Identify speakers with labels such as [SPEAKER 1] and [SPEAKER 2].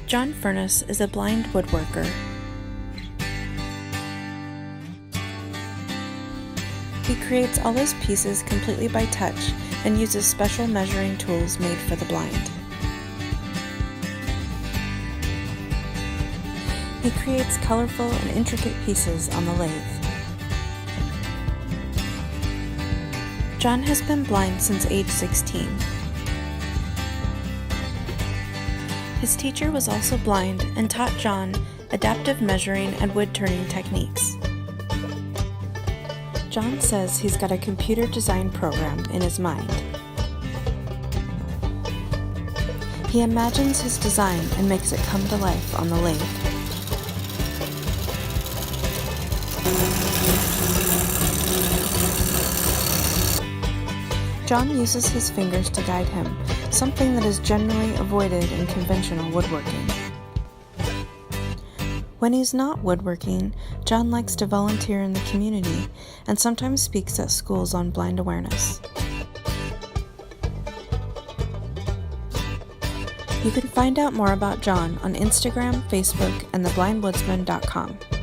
[SPEAKER 1] John Furniss is a blind woodworker. He creates all his pieces completely by touch and uses special measuring tools made for the blind. He creates colorful and intricate pieces on the lathe. John has been blind since age 16. His teacher was also blind and taught John adaptive measuring and wood turning techniques. John says he's got a computer design program in his mind. He imagines his design and makes it come to life on the lathe. John uses his fingers to guide him, something that is generally avoided in conventional woodworking. When he's not woodworking, John likes to volunteer in the community and sometimes speaks at schools on blind awareness. You can find out more about John on Instagram, Facebook, and theblindwoodsman.com.